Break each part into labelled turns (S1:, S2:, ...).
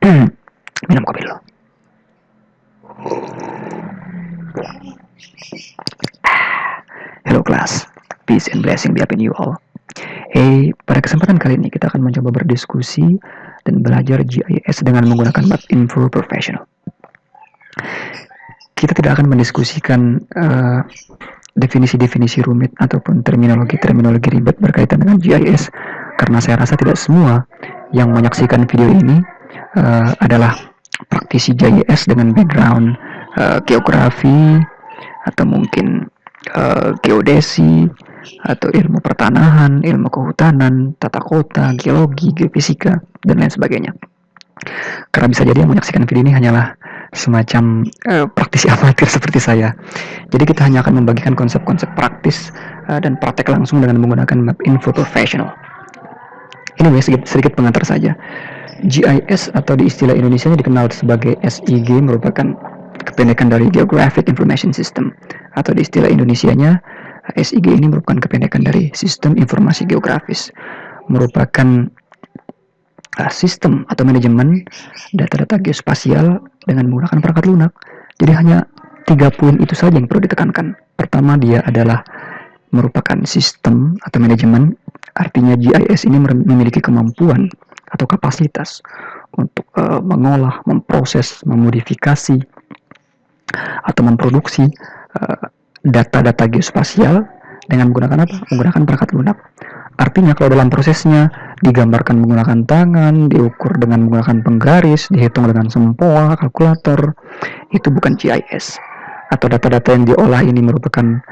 S1: Minum kopi dulu. Hello class, peace and blessing be upon you all. Pada kesempatan kali ini kita akan mencoba berdiskusi dan belajar GIS dengan menggunakan Map Info Professional. Kita tidak akan mendiskusikan definisi-definisi rumit ataupun terminologi ribet berkaitan dengan GIS, karena saya rasa tidak semua yang menyaksikan video ini adalah praktisi GIS dengan background geografi atau mungkin geodesi atau ilmu pertanahan, ilmu kehutanan, tata kota, geologi, geofisika, dan lain sebagainya. Karena bisa jadi yang menyaksikan video ini hanyalah semacam praktisi amatir seperti saya. Jadi kita hanya akan membagikan konsep-konsep praktis dan praktek langsung dengan menggunakan Map Info Professional. Anyway, sedikit pengantar saja. GIS atau di istilah Indonesianya dikenal sebagai SIG merupakan kependekan dari Geographic Information System, atau di istilah Indonesianya SIG ini merupakan kependekan dari Sistem Informasi Geografis, merupakan sistem atau manajemen data-data geospasial dengan menggunakan perangkat lunak. Jadi hanya 3 poin itu saja yang perlu ditekankan. Pertama, dia adalah merupakan sistem atau manajemen, artinya GIS ini memiliki kemampuan atau kapasitas untuk mengolah, memproses, memodifikasi atau memproduksi data-data geospasial dengan menggunakan apa? Menggunakan perangkat lunak. Artinya kalau dalam prosesnya digambarkan menggunakan tangan, diukur dengan menggunakan penggaris, dihitung dengan sempoa, kalkulator, itu bukan GIS. Atau data-data yang diolah ini merupakan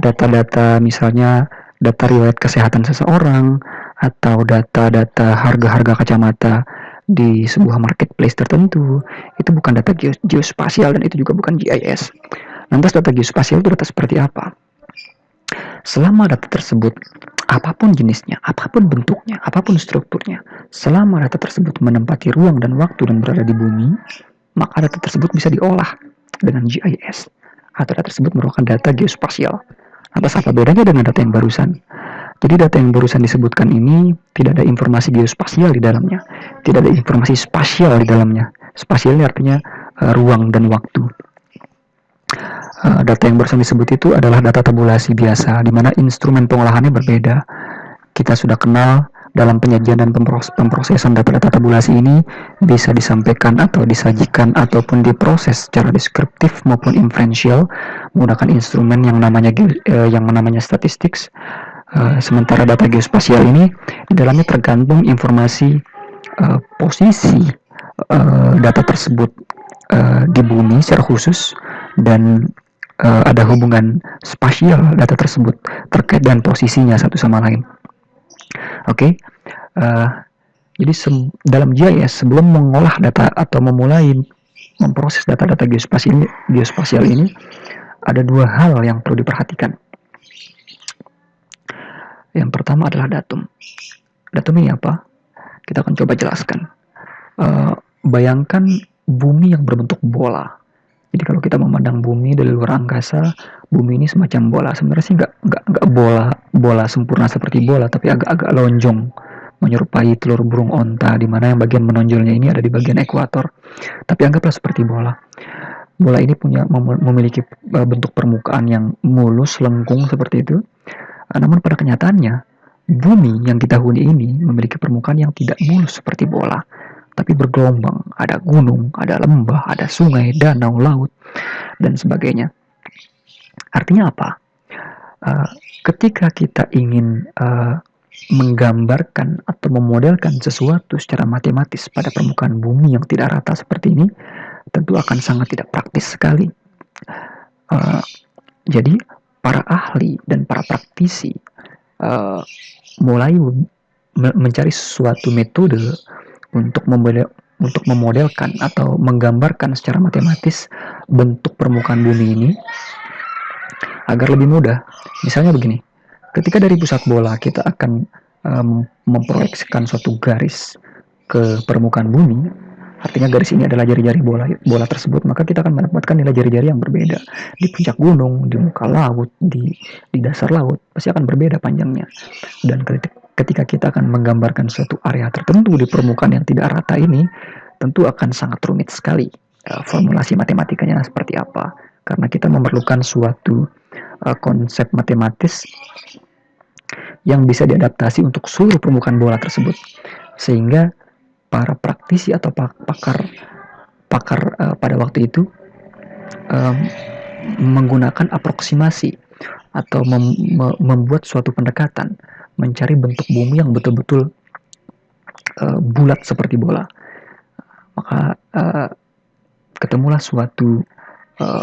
S1: data-data, misalnya data riwayat kesehatan seseorang, atau data-data harga-harga kacamata di sebuah marketplace tertentu. Itu bukan data geospasial dan itu juga bukan GIS. Lantas data geospasial itu data seperti apa? Selama data tersebut, apapun jenisnya, apapun bentuknya, apapun strukturnya, selama data tersebut menempati ruang dan waktu dan berada di bumi, maka data tersebut bisa diolah dengan GIS, atau data tersebut merupakan data geospasial. Lantas apa bedanya dengan data yang barusan? Jadi data yang barusan disebutkan ini tidak ada informasi geospasial di dalamnya, tidak ada informasi spasial di dalamnya. Spasial ini artinya ruang dan waktu. Data yang barusan disebut itu adalah data tabulasi biasa, di mana instrumen pengolahannya berbeda. Kita sudah kenal dalam penyajian dan pemrosesan data-data tabulasi ini bisa disampaikan atau disajikan ataupun diproses secara deskriptif maupun inferensial menggunakan instrumen yang namanya statistics. Sementara data geospasial ini di dalamnya tergantung informasi posisi data tersebut di bumi secara khusus, dan ada hubungan spasial data tersebut terkait dengan posisinya satu sama lain. Oke. Jadi dalam GIS, sebelum mengolah data atau memulai memproses data-data geospasial ini, ada 2 hal yang perlu diperhatikan. Yang pertama adalah datum. Datum ini apa? Kita akan coba jelaskan. Bayangkan bumi yang berbentuk bola. Jadi kalau kita memandang bumi dari luar angkasa, bumi ini semacam bola. Sebenarnya sih nggak bola sempurna seperti bola, tapi agak-agak lonjong, menyerupai telur burung onta, di mana yang bagian menonjolnya ini ada di bagian ekuator. Tapi anggaplah seperti bola. Bola ini memiliki bentuk permukaan yang mulus, lengkung seperti itu. Namun pada kenyataannya, bumi yang kita huni ini memiliki permukaan yang tidak mulus seperti bola, tapi bergelombang. Ada gunung, ada lembah, ada sungai, danau, laut, dan sebagainya. Artinya apa? Ketika kita ingin menggambarkan atau memodelkan sesuatu secara matematis pada permukaan bumi yang tidak rata seperti ini, tentu akan sangat tidak praktis sekali. Jadi para ahli dan para praktisi mulai mencari suatu metode untuk memodelkan atau menggambarkan secara matematis bentuk permukaan bumi ini agar lebih mudah. Misalnya begini, ketika dari pusat bola kita akan memproyeksikan suatu garis ke permukaan bumi, artinya garis ini adalah jari-jari bola tersebut, maka kita akan mendapatkan nilai jari-jari yang berbeda. Di puncak gunung, di muka laut, di dasar laut, pasti akan berbeda panjangnya. Dan ketika kita akan menggambarkan suatu area tertentu di permukaan yang tidak rata ini, tentu akan sangat rumit sekali formulasi matematikanya seperti apa, karena kita memerlukan suatu konsep matematis yang bisa diadaptasi untuk seluruh permukaan bola tersebut, sehingga para praktisi atau pakar pada waktu itu menggunakan aproksimasi atau membuat suatu pendekatan mencari bentuk bumi yang betul-betul bulat seperti bola. Maka ketemulah suatu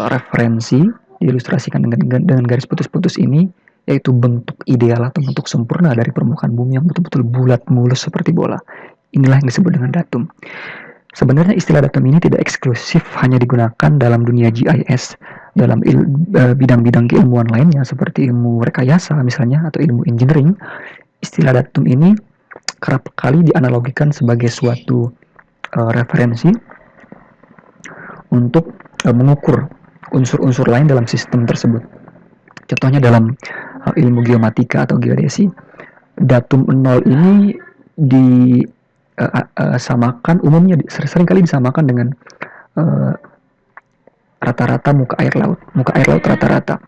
S1: referensi diilustrasikan dengan garis putus-putus ini, yaitu bentuk ideal atau bentuk sempurna dari permukaan bumi yang betul-betul bulat mulus seperti bola. Inilah yang disebut dengan datum. Sebenarnya istilah datum ini tidak eksklusif hanya digunakan dalam dunia GIS, dalam bidang-bidang keilmuan lainnya seperti ilmu rekayasa misalnya atau ilmu engineering. Istilah datum ini kerap kali dianalogikan sebagai suatu referensi untuk mengukur unsur-unsur lain dalam sistem tersebut. Contohnya dalam ilmu geomatika atau geodesi, datum 0 ini disamakan umumnya seringkali disamakan dengan rata-rata muka air laut rata-rata.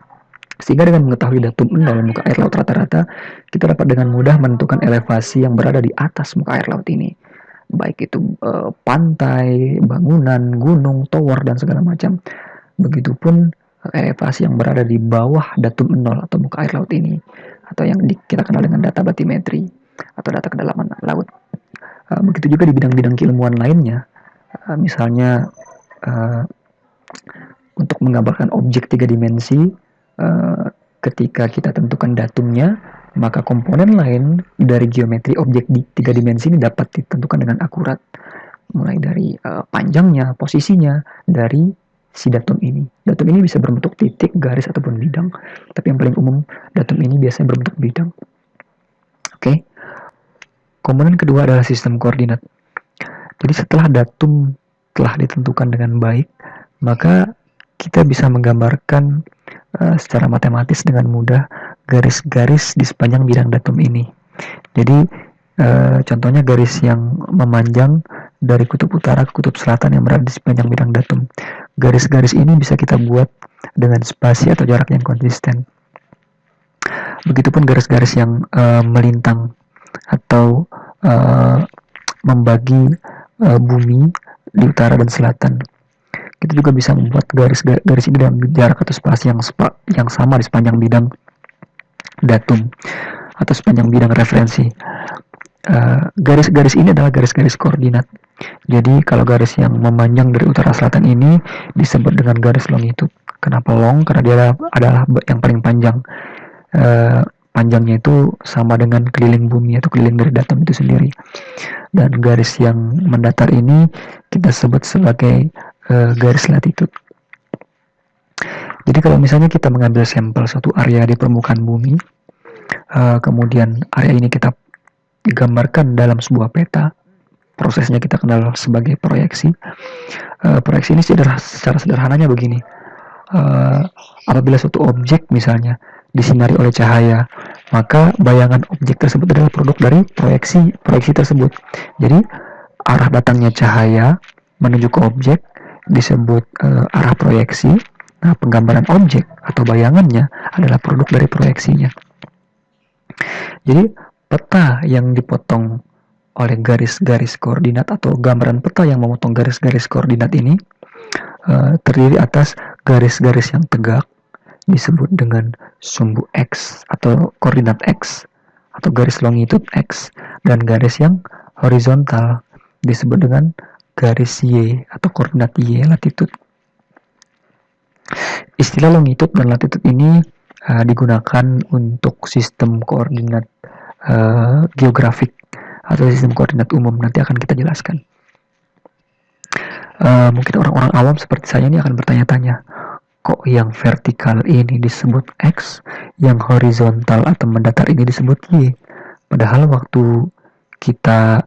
S1: Sehingga dengan mengetahui datum 0 muka air laut rata-rata, kita dapat dengan mudah menentukan elevasi yang berada di atas muka air laut ini, baik itu pantai, bangunan, gunung, tower, dan segala macam. Begitupun elevasi yang berada di bawah datum 0 atau muka air laut ini, atau yang kita kenal dengan data batimetri atau data kedalaman laut. Begitu juga di bidang-bidang keilmuan lainnya, misalnya untuk menggambarkan objek 3 dimensi, ketika kita tentukan datumnya, maka komponen lain dari geometri objek di 3 dimensi ini dapat ditentukan dengan akurat, mulai dari panjangnya, posisinya dari si datum ini. Datum ini bisa berbentuk titik, garis, ataupun bidang, tapi yang paling umum datum ini biasanya berbentuk bidang. Oke. Komponen kedua adalah sistem koordinat. Jadi setelah datum telah ditentukan dengan baik, maka kita bisa menggambarkan secara matematis dengan mudah garis-garis di sepanjang bidang datum ini. Jadi contohnya garis yang memanjang dari kutub utara ke kutub selatan yang berada di sepanjang bidang datum. Garis-garis ini bisa kita buat dengan spasi atau jarak yang konsisten. Begitupun garis-garis yang melintang atau membagi bumi di utara dan selatan. Kita juga bisa membuat garis ini dalam jarak atau spasi yang sama di sepanjang bidang datum atau sepanjang bidang referensi. Garis-garis ini adalah garis-garis koordinat. Jadi kalau garis yang memanjang dari utara selatan ini disebut dengan garis longitude. Kenapa long? Karena dia adalah yang paling panjang. Panjangnya itu sama dengan keliling bumi atau keliling dari datum itu sendiri. Dan garis yang mendatar ini kita sebut sebagai garis latitude. Jadi kalau misalnya kita mengambil sampel suatu area di permukaan bumi, kemudian area ini kita digambarkan dalam sebuah peta, prosesnya kita kenal sebagai proyeksi. Proyeksi ini secara sederhananya begini. Apabila suatu objek misalnya disinari oleh cahaya, maka bayangan objek tersebut adalah produk dari proyeksi tersebut. Jadi arah datangnya cahaya menuju ke objek disebut arah proyeksi. Nah, penggambaran objek atau bayangannya adalah produk dari proyeksinya. Jadi peta yang dipotong oleh garis-garis koordinat atau gambaran peta yang memotong garis-garis koordinat ini terdiri atas garis-garis yang tegak disebut dengan sumbu X atau koordinat X atau garis longitude X, dan garis yang horizontal disebut dengan garis Y atau koordinat Y, latitude. Istilah longitude dan latitude ini digunakan untuk sistem koordinat geografik atau sistem koordinat umum, nanti akan kita jelaskan. Mungkin orang-orang awam seperti saya ini akan bertanya-tanya, kok yang vertikal ini disebut X, yang horizontal atau mendatar ini disebut Y? Padahal waktu kita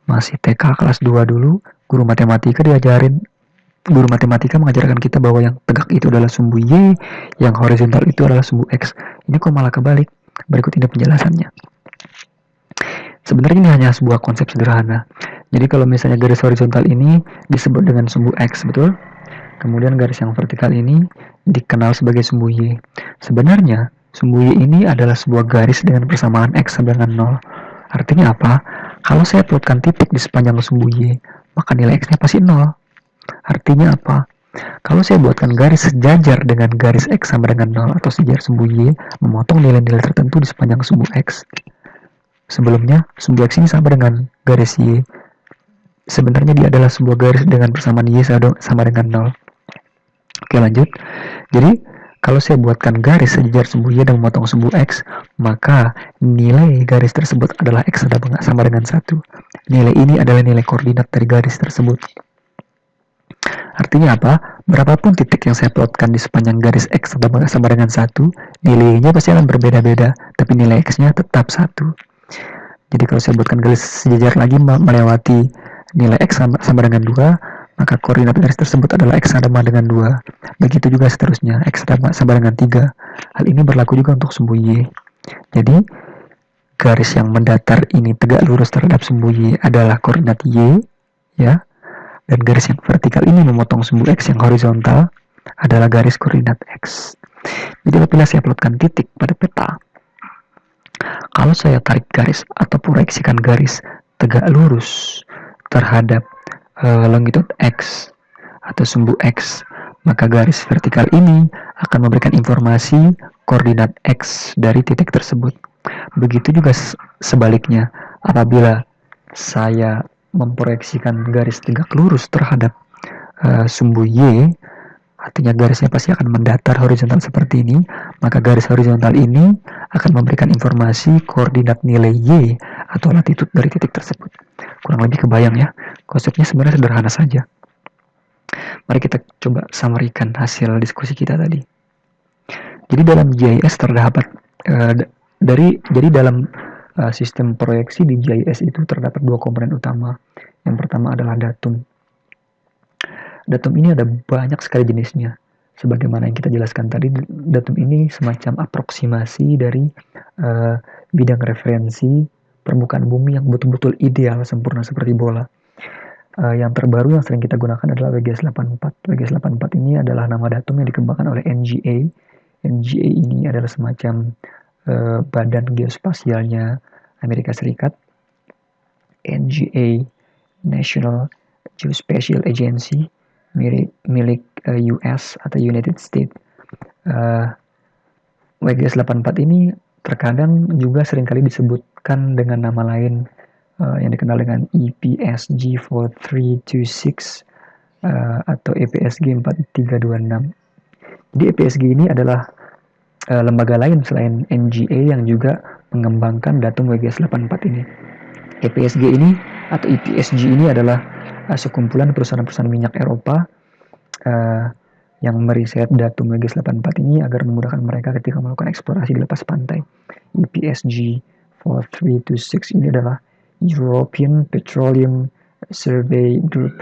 S1: masih TK kelas 2 dulu, guru matematika mengajarkan kita bahwa yang tegak itu adalah sumbu Y, yang horizontal itu adalah sumbu X. Ini kok malah kebalik? Berikut ini penjelasannya. Sebenarnya ini hanya sebuah konsep sederhana. Jadi kalau misalnya garis horizontal ini disebut dengan sumbu X, betul? Kemudian garis yang vertikal ini dikenal sebagai sumbu Y. Sebenarnya, sumbu Y ini adalah sebuah garis dengan persamaan X sama dengan 0. Artinya apa? Kalau saya plotkan titik di sepanjang sumbu Y, maka nilai X-nya pasti 0. Artinya apa? Kalau saya buatkan garis sejajar dengan garis X sama dengan 0 atau sejajar sumbu Y, memotong nilai-nilai tertentu di sepanjang sumbu X. Sebelumnya, sumbu X ini sama dengan garis Y. Sebenarnya dia adalah sebuah garis dengan persamaan Y sama dengan 0. Oke, lanjut. Jadi, kalau saya buatkan garis sejajar sumbu Y dan memotong sumbu X, maka nilai garis tersebut adalah X sama dengan 1. Nilai ini adalah nilai koordinat dari garis tersebut. Artinya apa? Berapapun titik yang saya plotkan di sepanjang garis X sama dengan 1, nilainya pasti akan berbeda-beda, tapi nilai X-nya tetap 1. Jadi kalau saya buatkan garis sejajar lagi melewati nilai X sama dengan 2, maka koordinat garis tersebut adalah X sama dengan 2. Begitu juga seterusnya, X sama dengan 3. Hal ini berlaku juga untuk sumbu Y. Jadi, garis yang mendatar ini tegak lurus terhadap sumbu Y adalah koordinat Y, ya. Dan garis yang vertikal ini memotong sumbu X yang horizontal adalah garis koordinat X. Jadi apabila saya plotkan titik pada peta, kalau saya tarik garis atau proyeksikan garis tegak lurus terhadap longitud X atau sumbu X, maka garis vertikal ini akan memberikan informasi koordinat X dari titik tersebut. Begitu juga sebaliknya, apabila saya memproyeksikan garis tegak lurus terhadap sumbu Y, artinya garisnya pasti akan mendatar horizontal seperti ini, maka garis horizontal ini akan memberikan informasi koordinat nilai Y atau latitude dari titik tersebut. Kurang lebih kebayang ya, konsepnya sebenarnya sederhana saja. Mari kita coba summary-kan hasil diskusi kita tadi. Jadi dalam GIS terdapat dalam sistem proyeksi di GIS itu terdapat dua komponen utama. Yang pertama adalah datum. Datum ini ada banyak sekali jenisnya. Sebagaimana yang kita jelaskan tadi, datum ini semacam aproksimasi dari bidang referensi permukaan bumi yang betul-betul ideal, sempurna seperti bola. Yang terbaru yang sering kita gunakan adalah WGS84. WGS84 ini adalah nama datum yang dikembangkan oleh NGA. NGA ini adalah semacam badan geospasialnya Amerika Serikat. NGA, National Geospatial Agency, milik US atau United States. WGS84 ini terkadang juga seringkali disebutkan dengan nama lain yang dikenal dengan EPSG 4326 atau EPSG 4326. Jadi EPSG ini adalah lembaga lain selain NGA yang juga mengembangkan datum WGS84 ini. EPSG ini atau EPSG ini adalah sekumpulan perusahaan-perusahaan minyak Eropa yang meriset datum WGS84 ini agar memudahkan mereka ketika melakukan eksplorasi di lepas pantai. EPSG 4326 ini adalah European Petroleum Survey Group.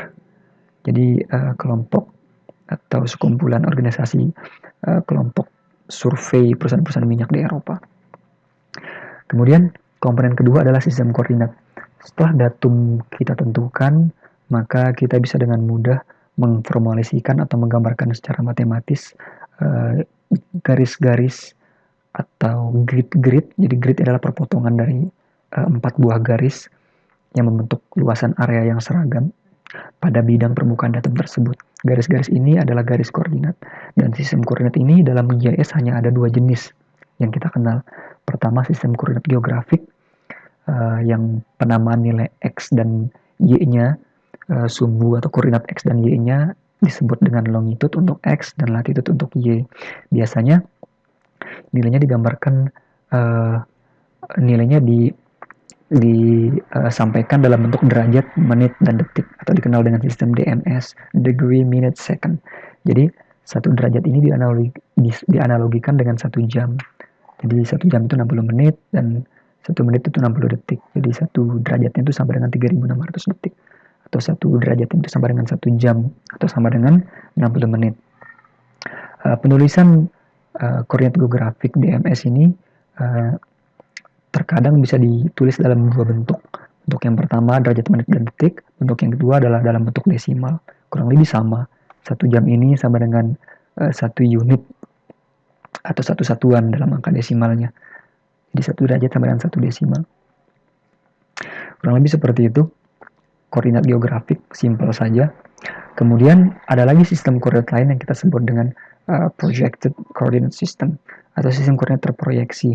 S1: Jadi kelompok atau sekumpulan organisasi kelompok survei perusahaan-perusahaan minyak di Eropa. Kemudian komponen kedua adalah sistem koordinat. Setelah datum kita tentukan, maka kita bisa dengan mudah mengformulasikan atau menggambarkan secara matematis garis-garis atau grid-grid. Jadi grid adalah perpotongan dari 4 buah garis yang membentuk luasan area yang seragam pada bidang permukaan datum tersebut. Garis-garis ini adalah garis koordinat. Dan sistem koordinat ini dalam GIS hanya ada 2 jenis yang kita kenal. Pertama, sistem koordinat geografik yang penamaan nilai X dan Y-nya, sumbu atau koordinat X dan Y-nya disebut dengan longitude untuk X dan latitude untuk Y. Biasanya nilainya digambarkan, nilainya disampaikan dalam bentuk derajat, menit, dan detik atau dikenal dengan sistem DMS, degree, minute, second. Jadi satu derajat ini dianalogikan dengan 1 jam. Jadi 1 jam itu 60 menit dan 1 menit itu 60 detik. Jadi 1 derajatnya itu sama dengan 3.600 detik. Atau 1 derajatnya itu sama dengan 1 jam atau sama dengan 60 menit. Penulisan koordinat geografik DMS ini terkadang bisa ditulis dalam 2 bentuk. Bentuk yang pertama derajat menit dan detik, bentuk yang kedua adalah dalam bentuk desimal. Kurang lebih sama. 1 jam ini sama dengan 1 unit atau 1 satuan dalam angka desimalnya. Jadi 1 derajat sama dengan 1 desimal. Kurang lebih seperti itu. Koordinat geografik, simpel saja. Kemudian ada lagi sistem koordinat lain yang kita sebut dengan projected coordinate system atau sistem koordinat terproyeksi.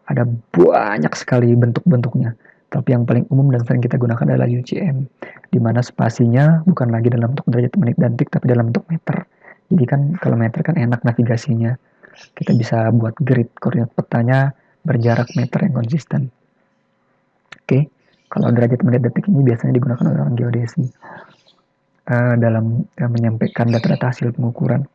S1: Ada banyak sekali bentuk-bentuknya, tapi yang paling umum dan sering kita gunakan adalah UCM, di mana spasinya bukan lagi dalam bentuk derajat menit dan detik, tapi dalam bentuk meter. Jadi kan kalau meter kan enak navigasinya, kita bisa buat grid koordinat petanya berjarak meter yang konsisten. Oke, kalau derajat menit detik ini biasanya digunakan oleh orang geodesi dalam menyampaikan data-data hasil pengukuran.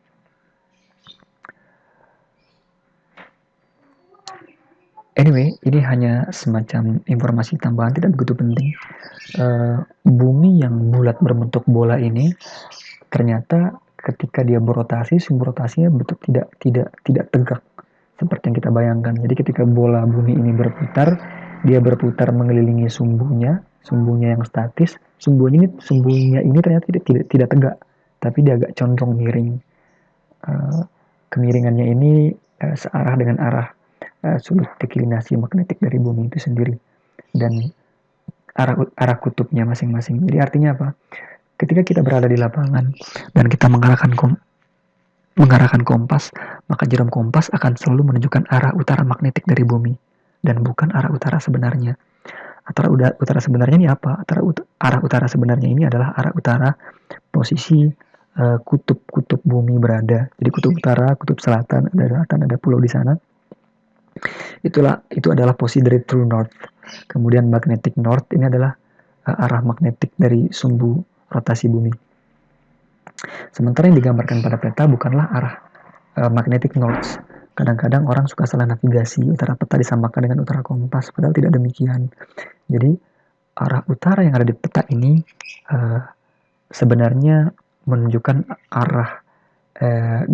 S1: Anyway, ini hanya semacam informasi tambahan, tidak begitu penting. Bumi yang bulat berbentuk bola ini ternyata ketika dia berotasi, sumbu rotasinya betul tidak tegak seperti yang kita bayangkan. Jadi ketika bola bumi ini berputar, dia berputar mengelilingi sumbunya yang statis. Sumbunya ini ternyata tidak tegak, tapi dia agak condong miring. Kemiringannya ini searah dengan arah sudut deklinasi magnetik dari bumi itu sendiri dan arah kutubnya masing-masing. Jadi artinya apa? Ketika kita berada di lapangan dan kita mengarahkan kompas, maka jarum kompas akan selalu menunjukkan arah utara magnetik dari bumi dan bukan arah utara sebenarnya. Utara sebenarnya ini apa? Arah utara sebenarnya ini adalah arah utara posisi kutub-kutub bumi berada. Jadi kutub utara, kutub selatan, ada pulau di sana. Itu adalah posisi dari true north. Kemudian magnetic north ini adalah arah magnetik dari sumbu rotasi bumi. Sementara yang digambarkan pada peta bukanlah arah magnetic north. Kadang-kadang orang suka salah navigasi, utara peta disamakan dengan utara kompas, padahal tidak demikian. Jadi arah utara yang ada di peta ini sebenarnya menunjukkan arah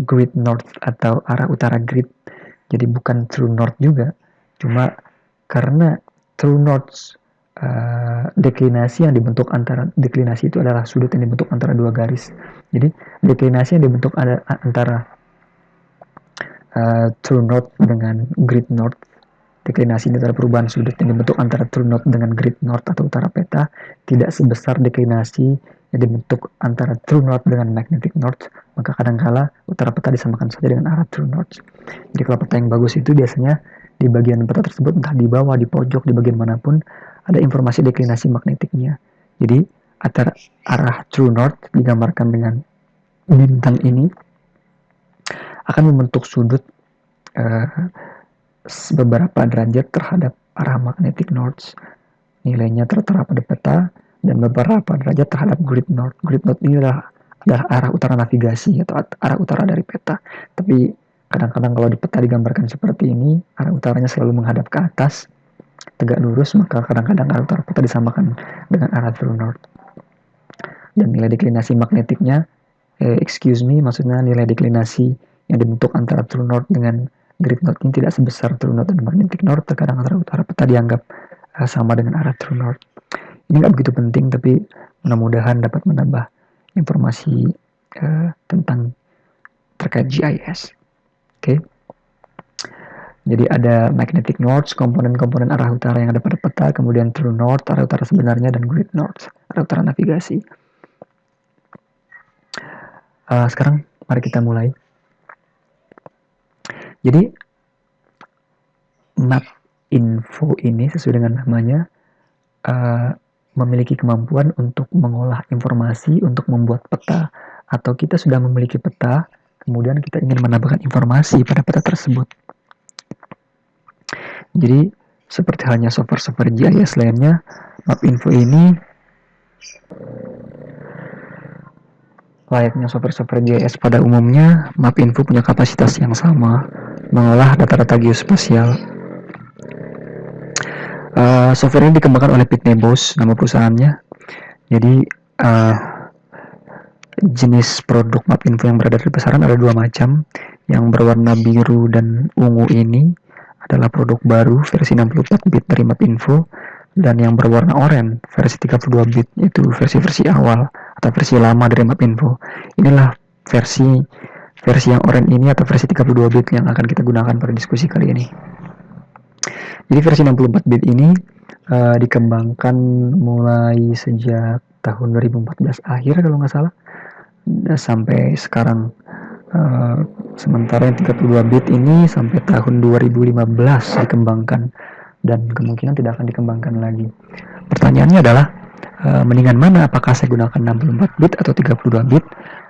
S1: grid north atau arah utara grid. Jadi bukan true north juga, cuma karena true north deklinasi yang dibentuk deklinasi itu adalah sudut yang dibentuk antara 2 garis. Jadi deklinasi yang dibentuk antara true north dengan grid north. Deklinasi ini adalah perubahan sudut yang dibentuk antara true north dengan grid north atau utara peta tidak sebesar deklinasi yang dibentuk antara true north dengan magnetic north, maka kadangkala utara peta disamakan saja dengan arah true north. Jadi kalau peta yang bagus itu biasanya di bagian peta tersebut, entah di bawah, di pojok, di bagian manapun, ada informasi deklinasi magnetiknya. Jadi arah true north digambarkan dengan bintang ini akan membentuk sudut beberapa derajat terhadap arah magnetic north. Nilainya tertera pada peta dan beberapa derajat terhadap grid north. Grid north ini adalah arah utara navigasi atau arah utara dari peta. Tapi kadang-kadang kalau di peta digambarkan seperti ini, arah utaranya selalu menghadap ke atas, tegak lurus, maka kadang-kadang arah utara peta disamakan dengan arah true north. Dan nilai deklinasi magnetiknya, maksudnya nilai deklinasi yang dibentuk antara true north dengan grid north ini tidak sebesar true north dan magnetic north. Terkadang arah utara peta dianggap sama dengan arah true north. Ini nggak begitu penting, tapi mudah-mudahan dapat menambah informasi tentang terkait GIS. Oke. Jadi ada magnetic north, komponen-komponen arah utara yang ada pada peta, kemudian true north, arah utara sebenarnya, dan grid north, arah utara navigasi. Sekarang mari kita mulai. Jadi map info ini sesuai dengan namanya memiliki kemampuan untuk mengolah informasi untuk membuat peta, atau kita sudah memiliki peta kemudian kita ingin menambahkan informasi pada peta tersebut. Jadi seperti halnya software GIS lainnya, map info ini layaknya software GIS pada umumnya, map info punya kapasitas yang sama mengolah data-data geospasial. Software ini dikembangkan oleh Pitnebos, nama perusahaannya. Jadi jenis produk map info yang berada di pasaran ada 2 macam. Yang berwarna biru dan ungu ini adalah produk baru versi 64 bit dari map info, dan yang berwarna oranye versi 32 bit, itu versi-versi awal atau versi lama dari Mapinfo. Inilah versi yang oranye ini atau versi 32 bit yang akan kita gunakan pada diskusi kali ini. Jadi versi 64 bit ini dikembangkan mulai sejak tahun 2014 akhir kalau nggak salah sampai sekarang. Sementara yang 32 bit ini sampai tahun 2015 dikembangkan dan kemungkinan tidak akan dikembangkan lagi. Pertanyaannya adalah mendingan mana, apakah saya gunakan 64 bit atau 32 bit?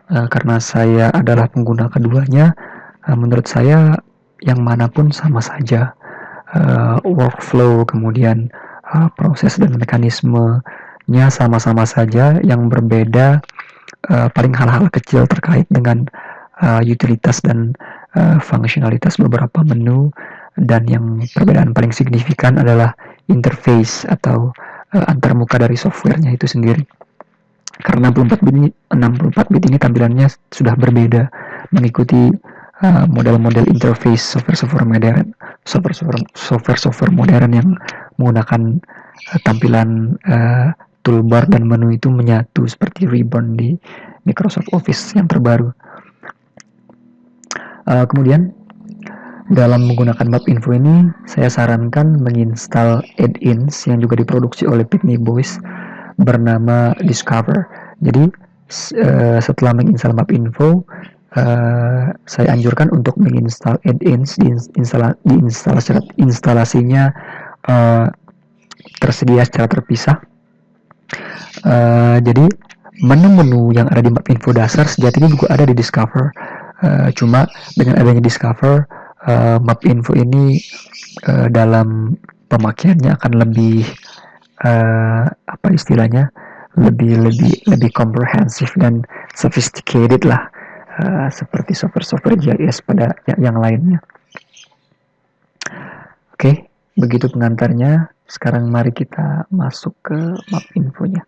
S1: Karena saya adalah pengguna keduanya, menurut saya yang manapun sama saja. Workflow, kemudian proses dan mekanismenya sama-sama saja. Yang berbeda paling hal-hal kecil terkait dengan utilitas dan fungsionalitas beberapa menu, dan yang perbedaan paling signifikan adalah interface atau antarmuka dari softwarenya itu sendiri. Karena 64 bit ini tampilannya sudah berbeda, mengikuti model-model interface software modern yang menggunakan tampilan toolbar dan menu itu menyatu seperti ribbon di Microsoft Office yang terbaru. Kemudian dalam menggunakan Mapinfo ini, saya sarankan menginstal add-ins yang juga diproduksi oleh Pitney Bowes bernama Discover. Jadi setelah menginstal Mapinfo, saya anjurkan untuk menginstal add-ins instalasinya tersedia secara terpisah. Jadi menu-menu yang ada di Mapinfo dasar sejatinya juga ada di Discover. Cuma dengan adanya Discover, Mapinfo ini dalam pemakaiannya akan lebih apa istilahnya, lebih komprehensif dan sophisticated lah, seperti software GIS pada yang lainnya. Oke, begitu pengantarnya. Sekarang mari kita masuk ke Mapinfonya.